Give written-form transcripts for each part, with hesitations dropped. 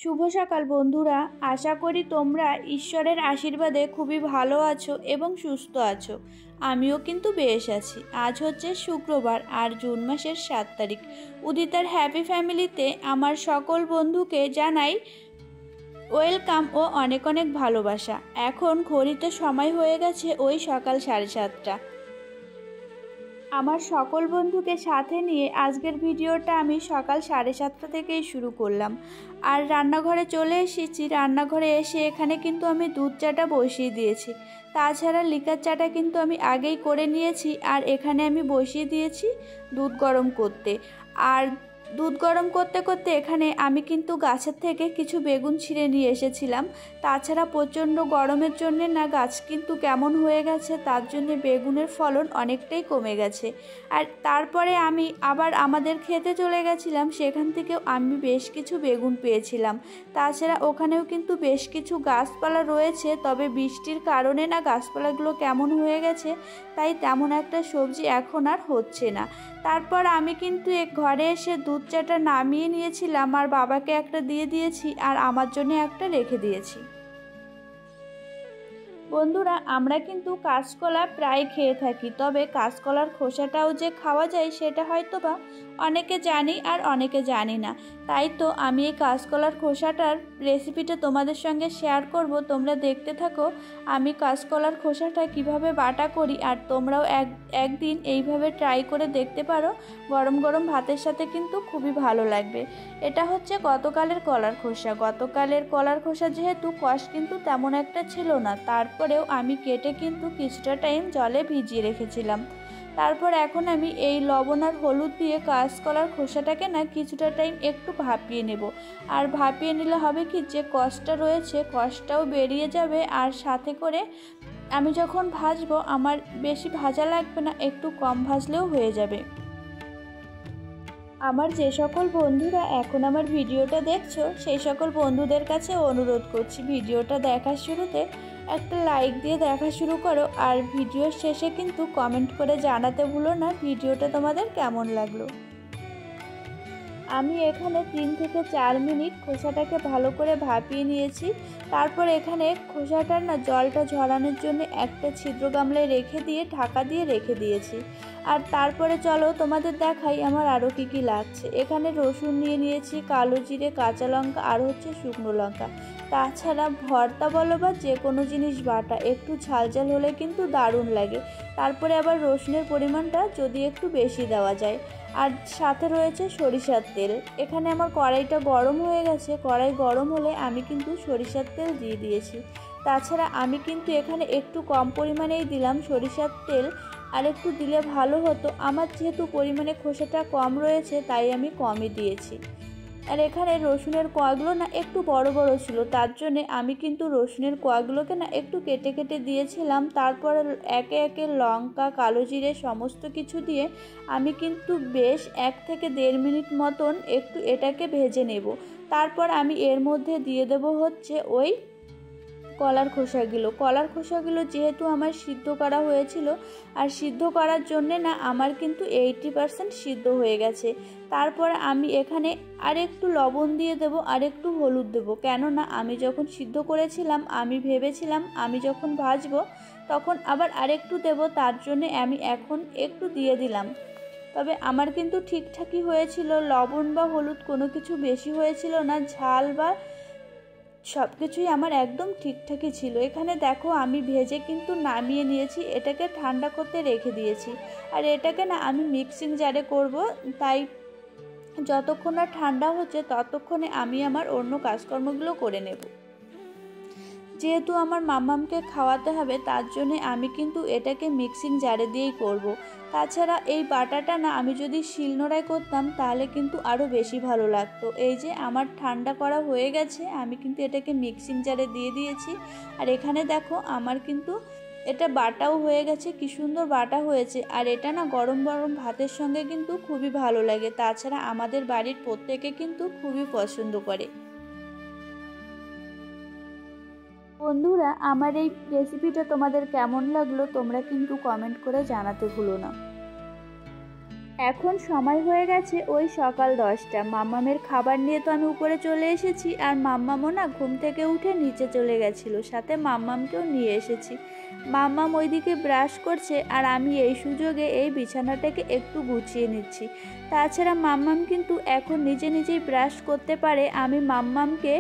শুভ সকাল বন্ধুরা, আশা করি তোমরা ঈশ্বরের আশীর্বাদে খুবই ভালো আছো এবং সুস্থ আছো। আমিও কিন্তু বেশ আছি। আজ হচ্ছে শুক্রবার আর জুন মাসের 7 তারিখ। উদিতার হ্যাপি ফ্যামিলিতে আমার সকল বন্ধুকে জানাই ওয়েলকাম ও অনেক অনেক ভালোবাসা। এখন ঘড়িতে সময় হয়ে গেছে ওই সকাল 7:30। আমার সকল বন্ধুকে সাথে নিয়ে আজকের ভিডিওটা আমি সকাল 7:30 থেকেই শুরু করলাম। আর রান্নাঘরে চলে এসেছি। রান্নাঘরে এসে এখানে কিন্তু আমি দুধ চাটা বসিয়ে দিয়েছি। তাছাড়া লিকার চাটা কিন্তু আমি আগেই করে নিয়েছি। আর এখানে আমি বসিয়ে দিয়েছি দুধ গরম করতে। আর দুধ গরম করতে করতে এখানে আমি কিন্তু গাছের থেকে কিছু বেগুন ছিঁড়ে নিয়ে এসেছিলাম। তাছাড়া প্রচণ্ড গরমের জন্যে না গাছ কিন্তু কেমন হয়ে গেছে, তার জন্যে বেগুনের ফলন অনেকটাই কমে গেছে। আর তারপরে আমি আবার আমাদের খেতে চলে গেছিলাম, সেখান থেকেও আমি বেশ কিছু বেগুন পেয়েছিলাম। তাছাড়া ওখানেও কিন্তু বেশ কিছু গাছপালা রয়েছে, তবে বৃষ্টির কারণে না গাছপালাগুলো কেমন হয়ে গেছে, তাই তেমন একটা সবজি এখন আর হচ্ছে না। তারপর আমি কিন্তু ঘরে এসে দুধ চাটা নামিয়ে নিয়েছিলাম আর বাবাকে একটা দিয়ে দিয়েছি আর আমার জন্য একটা রেখে দিয়েছি। বন্ধুরা, আমরা কিন্তু কাঁচকলা প্রায় খেয়ে থাকি, তবে কাঁচকলার খোসাটাও যে খাওয়া যায় সেটা হয়তো বা অনেকে জানি আর অনেকে জানি না। তাই তো আমি এই কাঁচকলার খোসাটার রেসিপিটা তোমাদের সঙ্গে শেয়ার করব। তোমরা দেখতে থাকো আমি কাঁচকলার খোসাটা কিভাবে বাটা করি, আর তোমরাও একদিন এইভাবে ট্রাই করে দেখতে পারো। গরম গরম ভাতের সাথে কিন্তু খুবই ভালো লাগবে। এটা হচ্ছে গতকালের কলার খোসা। গতকালের কলার খোসা যেহেতু কষ কিন্তু তেমন একটা ছিল না, তারপরেও আমি কেটে কিন্তু কিছুটা টাইম জলে ভিজিয়ে রেখেছিলাম। তারপর এখন আমি এই লবণ আর হলুদ দিয়ে কাঁচকলার খোসাটাকে না কিছুটা টাইম একটু ভাপিয়ে নেব। আর ভাপিয়ে নিলে হবে কি, যে কষটা রয়েছে কষটাও বেরিয়ে যাবে, আর সাথে করে আমি যখন ভাজবো আমার বেশি ভাজা লাগবে না, একটু কম ভাজলেও হয়ে যাবে। আমার যে সকল বন্ধুরা এখন আমার ভিডিওটা দেখছো, সেই সকল বন্ধুদের কাছে অনুরোধ করছি ভিডিওটা দেখার শুরুতে একটা লাইক দিয়ে দেখা শুরু করো। আর ভিডিওর শেষে কিন্তু কমেন্ট করে জানাতে ভুলো না ভিডিওটা তোমাদের কেমন লাগলো। আমি এখানে 3 থেকে 4 মিনিট খোসাটাকে ভালো করে ভাপিয়ে নিয়েছি। তারপর এখানে খোসাটার না জলটা ঝরানোর জন্য একটা ছিদ্র গামলায় রেখে দিয়ে ঢাকা দিয়ে রেখে দিয়েছি। আর তারপরে চলো তোমাদের দেখাই আমার আরও কী কী লাগছে। এখানে রসুন নিয়ে নিয়েছি, কালো জিরে, কাঁচা লঙ্কা আর হচ্ছে শুকনো লঙ্কা। তাছাড়া ভর্তা বলো বা যে কোনো জিনিস বাটা একটু ঝাল ঝাল হলে কিন্তু দারুণ লাগে। তারপরে আবার রসুনের পরিমাণটা যদি একটু বেশি দেওয়া যায়। আর সাথে রয়েছে সরিষার তেল। এখানে আমার কড়াইটা গরম হয়ে গেছে। কড়াই গরম হলে আমি কিন্তু সরিষার তেল দিয়ে দিয়েছি। তাছাড়া আমি কিন্তু এখানে একটু কম পরিমাণেই দিলাম সরিষার তেল, আর একটু দিলে ভালো হতো। আমার যেহেতু পরিমাণে খোসাটা কম রয়েছে তাই আমি কমই দিয়েছি। আর এখানে রসুনের কোয়াগুলো না একটু বড় বড় ছিল, তার জন্যে আমি কিন্তু রসুনের কোয়াগুলোকে না একটু কেটে কেটে দিয়েছিলাম। তারপর একে একে লঙ্কা, কালো জিরে সমস্ত কিছু দিয়ে আমি কিন্তু বেশ 1 থেকে 1.5 মিনিট মতন একটু এটাকে ভেজে নেব। তারপর আমি এর মধ্যে দিয়ে দেব হচ্ছে ওই কলার খোসাগুলো যেহেতু আমার সিদ্ধ করা হয়েছিল, আর সিদ্ধ করার জন্যে না আমার কিন্তু 80% সিদ্ধ হয়ে গেছে। তারপর আমি এখানে আরেকটু লবণ দিয়ে দেব, আর একটু হলুদ দেব। কেননা আমি যখন সিদ্ধ করেছিলাম আমি ভেবেছিলাম আমি যখন ভাজবো তখন আবার আরেকটু দেব, তার জন্যে আমি এখন একটু দিয়ে দিলাম। তবে আমার কিন্তু ঠিকঠাকই হয়েছিল, লবণ বা হলুদ কোনো কিছু বেশি হয়েছিল না, ঝাল বা সব কিছুই আমার একদম ঠিকঠাকই ছিল। এখানে দেখো আমি ভেজে কিন্তু নামিয়ে নিয়েছি, এটাকে ঠান্ডা করতে রেখে দিয়েছি। আর এটাকে না আমি মিক্সিং জারে করব, তাই যতক্ষণ না ঠান্ডা হচ্ছে ততক্ষণে আমি আমার অন্য কাজকর্মগুলো করে নেব। যেহেতু আমার মাম্মামকে খাওয়াতে হবে তার জন্য আমি কিন্তু এটাকে মিক্সিং জারে দিয়েই করব। তাছাড়া এই বাটাটা না আমি যদি শিলনোড়ায় করতাম তাহলে কিন্তু আরও বেশি ভালো লাগতো। এই যে আমার ঠান্ডা করা হয়ে গেছে, আমি কিন্তু এটাকে মিক্সিং জারে দিয়ে দিয়েছি। আর এখানে দেখো আমার কিন্তু এটা বাটাও হয়ে গেছে, কি সুন্দর বাটা হয়েছে। আর এটা না গরম গরম ভাতের সঙ্গে কিন্তু খুবই ভালো লাগে। তাছাড়া আমাদের বাড়ির প্রত্যেকে কিন্তু খুবই পছন্দ করে। বন্ধুরা, আমার এই রেসিপিটা তোমাদের কেমন লাগলো তোমরা কিন্তু কমেন্ট করে জানাতে ভুলো না। এখন সময় হয়ে গেছে ওই সকাল 10টা। মাম্মামের খাবার নিয়ে তো আমি উপরে চলে এসেছি, আর মাম্মামও না ঘুম থেকে উঠে নিচে চলে গেছিলো, সাথে মাম্মামকেও নিয়ে এসেছি। মাম্মাম ওইদিকে ব্রাশ করছে, আর আমি এই সুযোগে এই বিছানাটাকে একটু গুছিয়ে নিচ্ছি। তাছাড়া মাম্মাম কিন্তু এখন নিজে নিজেই ব্রাশ করতে পারে। আমি মাম্মামকে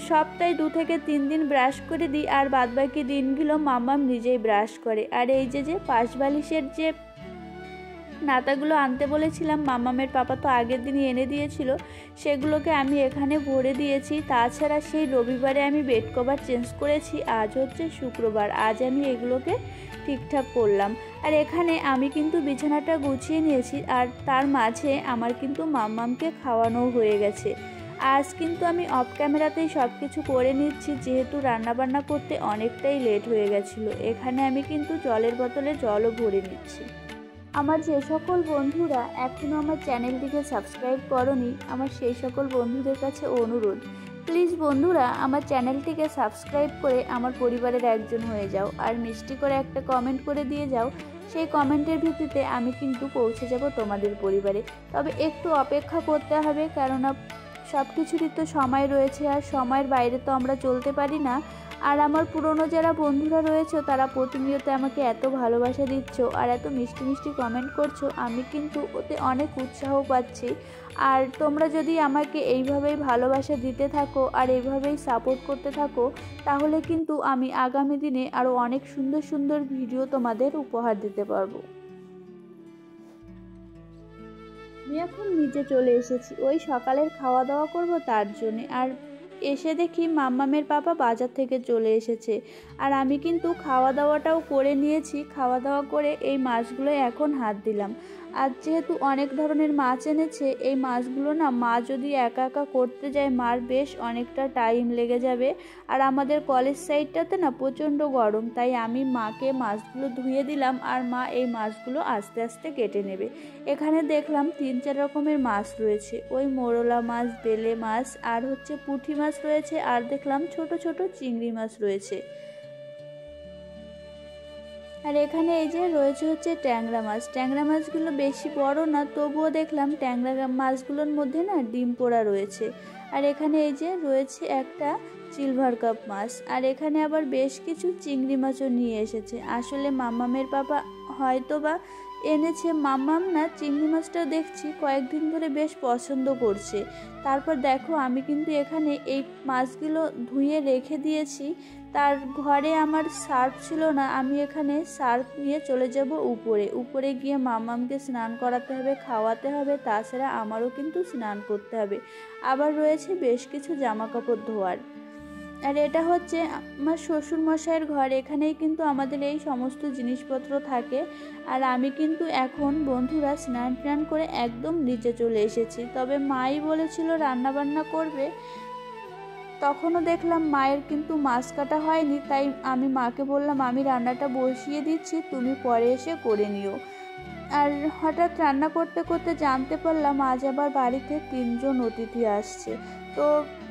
সপ্তাহে 2 থেকে 3 দিন ব্রাশ করে দিই, আর বাদবাকি দিনগুলো মাম্মাম নিজেই ব্রাশ করে। আর এই যে পাশবালিশের যে নাতাগুলো আনতে বলেছিলাম, মাম্মামের পাপা তো আগের দিনই এনে দিয়েছিল, সেগুলোকে আমি এখানে ভরে দিয়েছি। তাছাড়া সেই রবিবারে আমি বেড কভার চেঞ্জ করেছি, আজ হচ্ছে শুক্রবার, আজ আমি এগুলোকে ঠিকঠাক করলাম। আর এখানে আমি কিন্তু বিছানাটা গুছিয়ে নিয়েছি, আর তার মাঝে আমার কিন্তু মাম্মামকে খাওয়ানো হয়ে গেছে। আজ কিন্তু আমি অফ ক্যামেরাতেই সব কিছু করে নিচ্ছি, যেহেতু রান্নাবান্না করতে অনেকটাই লেট হয়ে গেছিলো। এখানে আমি কিন্তু জলের বোতলে জলও ভরে নিচ্ছি। আমার যে সকল বন্ধুরা এখনও আমার চ্যানেলটিকে সাবস্ক্রাইব করনি, আমার সেই সকল বন্ধুদের কাছে অনুরোধ, প্লিজ বন্ধুরা আমার চ্যানেলটিকে সাবস্ক্রাইব করে আমার পরিবারের একজন হয়ে যাও, আর মিষ্টি করে একটা কমেন্ট করে দিয়ে যাও। সেই কমেন্টের ভিত্তিতে আমি কিন্তু পৌঁছে যাব তোমাদের পরিবারে। তবে একটু অপেক্ষা করতে হবে, কেননা সব কিছুরই তো সময় রয়েছে, আর সময়ের বাইরে তো আমরা চলতে পারি না। আর আমার পুরনো যারা বন্ধুরা রয়েছে তারা প্রতিনিয়ত আমাকে এত ভালোবাসা দিচ্ছ আর এত মিষ্টি মিষ্টি কমেন্ট করছো, আমি কিন্তু ওতে অনেক উৎসাহ পাচ্ছি। আর তোমরা যদি আমাকে এইভাবেই ভালোবাসা দিতে থাকো আর এইভাবেই সাপোর্ট করতে থাকো, তাহলে কিন্তু আমি আগামী দিনে আরও অনেক সুন্দর সুন্দর ভিডিও তোমাদের উপহার দিতে পারবো। আমি এখন নিচে চলে এসেছি ওই সকালের খাওয়া দাওয়া করব তার জন্যে। আর এসে দেখি মাম্মামের পাপা বাজার থেকে চলে এসেছে, আর আমি কিন্তু খাওয়া দাওয়াটাও করে নিয়েছি। খাওয়া দাওয়া করে এই মাছগুলো এখন হাত দিলাম। আর যেহেতু অনেক ধরনের মাছ এনেছে, এই মাছগুলো না মা যদি একা একা করতে যায় মার বেশ অনেকটা টাইম লেগে যাবে। আর আমাদের কলেজ সাইডটাতে না প্রচণ্ড গরম, তাই আমি মাকে মাছগুলো ধুয়ে দিলাম, আর মা এই মাছগুলো আস্তে আস্তে কেটে নেবে। এখানে দেখলাম 3-4 রকমের মাছ রয়েছে, ওই মোরলা মাছ, বেলে মাছ, আর হচ্ছে পুঁটি মাছ রয়েছে, আর দেখলাম ছোট ছোট চিংড়ি মাছ রয়েছে। আর এখানে এই যে রয়েছে হচ্ছে ট্যাংরা মাছ। ট্যাংরা মাছগুলো বেশি বড় না, তবুও দেখলাম ট্যাংরা মাছগুলোর মধ্যে না ডিম পোড়া রয়েছে। আর এখানে এই যে রয়েছে একটা সিলভার কাপ মাছ, আর এখানে আবার বেশ কিছু চিংড়ি মাছও নিয়ে এসেছে। আসলে মাম্মামের পাপা হয়তো বা এনেছে, মাম্মাম না চিংড়ি মাছটাও দেখছি কয়েকদিন ধরে বেশ পছন্দ করছে। তারপর দেখো আমি কিন্তু এখানে এই মাছগুলো ধুয়ে রেখে দিয়েছি। তার ঘরে আমার সার্ফ ছিল না, আমি এখানে সার্ফ নিয়ে চলে যাব উপরে গিয়ে মাম্মামকে স্নান করাতে হবে, খাওয়াতে হবে, তাছাড়া আমারও কিন্তু স্নান করতে হবে। আবার রয়েছে বেশ কিছু জামা কাপড় ধোয়ার। আর এটা হচ্ছে আমার শ্বশুর মশাইয়ের ঘর, এখানেই কিন্তু আমাদের এই সমস্ত জিনিসপত্র থাকে। আর আমি কিন্তু এখন বন্ধুরা স্নান টান করে একদম নিচে চলে এসেছি। তবে মাই বলেছিল রান্না বান্না করবে, তখনও দেখলাম মায়ের কিন্তু মাছ কাটা হয়নি, তাই আমি মাকে বললাম আমি রান্নাটা বসিয়ে দিচ্ছি, তুমি পরে এসে করে নিও। আর হঠাৎ রান্না করতে করতে জানতে পারলাম আজ আবার বাড়িতে 3 জন অতিথি আসছে। তো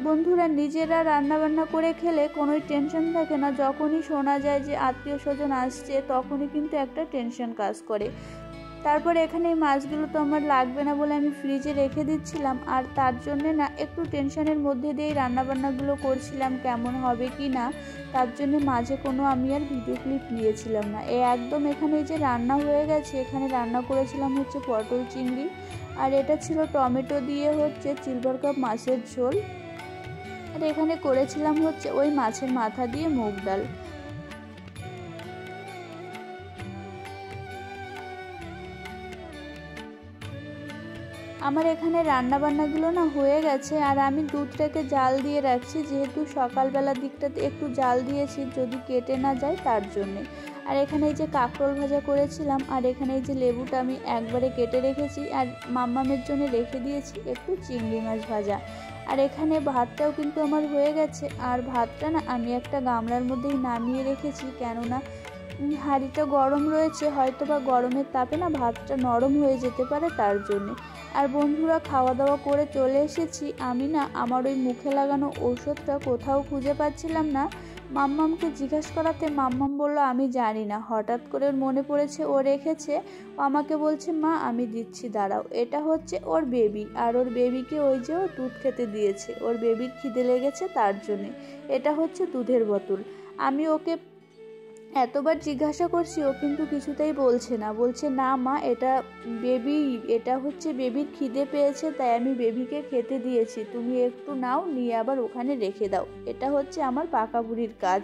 বন্ধুরা নিজেরা রান্নাবান্না করে খেলে কোনোই টেনশন থাকে না, যখনই শোনা যায় যে আত্মীয় স্বজন আসছে তখনই কিন্তু একটা টেনশন কাজ করে। তারপর এখানে এই মাছগুলো তো আমার লাগবে না বলে আমি ফ্রিজে রেখে দিচ্ছিলাম, আর তার জন্যে না একটু টেনশনের মধ্যে দিয়েই রান্নাবান্নাগুলো করছিলাম কেমন হবে কি না, তার জন্য মাঝে কোনো আমি আর ভিডিও ক্লিপ নিয়েছিলাম না। একদম এখানে এই যে রান্না হয়ে গেছে, এখানে রান্না করেছিলাম হচ্ছে পটল চিংড়ি, আর এটা ছিল টমেটো দিয়ে হচ্ছে সিলভার কাপ মাছের ঝোল, আর এখানে করেছিলাম হচ্ছে ওই মাছের মাথা দিয়ে মুগ ডাল। আমার এখানে রান্নাবান্নাগুলো না হয়ে গেছে, আর আমি দুধটাকে জাল দিয়ে রাখছি, যেহেতু সকালবেলার দিকটাতে একটু জাল দিয়েছি যদি কেটে না যায় তার জন্যে। আর এখানে এই যে কাঁকরোল ভাজা করেছিলাম, আর এখানে এই যে লেবুটা আমি একবারে কেটে রেখেছি, আর মাম্মামের জন্য রেখে দিয়েছি একটু চিংড়ি মাছ ভাজা। আর এখানে ভাতটাও কিন্তু আমার হয়ে গেছে, আর ভাতটা না আমি একটা গামলার মধ্যেই নামিয়ে রেখেছি, কেননা হাঁড়িটা গরম রয়েছে, হয়তো বা গরমের তাপে না ভাতটা নরম হয়ে যেতে পারে, তার জন্যে। আর বন্ধুরা, খাওয়া দাওয়া করে চলে এসেছি। আমি না আমার ওই মুখে লাগানো ঔষধটা কোথাও খুঁজে পাচ্ছিলাম না। মাম্মামকে জিজ্ঞেস করাতে মাম্মাম বলল আমি জানি না, হঠাৎ করে ওর মনে পড়েছে ও রেখেছে। ও আমাকে বলছে মা আমি দিচ্ছি, দাঁড়াও। এটা হচ্ছে ওর বেবি, আর ওর বেবিকে ওই যে ও দুধ খেতে দিয়েছে, ওর বেবির খিদে লেগেছে তার জন্যে। এটা হচ্ছে দুধের বোতল। আমি ওকে এতবার জিজ্ঞাসা করছি, ও কিন্তু কিছুতেই বলছে না। বলছে না মা, এটা বেবি, এটা হচ্ছে বেবির খিদে পেয়েছে তাই আমি বেবিকে খেতে দিয়েছি, তুমি একটু নাও, নিয়ে আবার ওখানে রেখে দাও। এটা হচ্ছে আমার পাকা বুড়ির কাজ।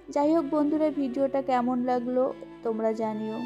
যাই হোক বন্ধুরা, ভিডিওটা কেমন লাগলো তোমরা জানিও।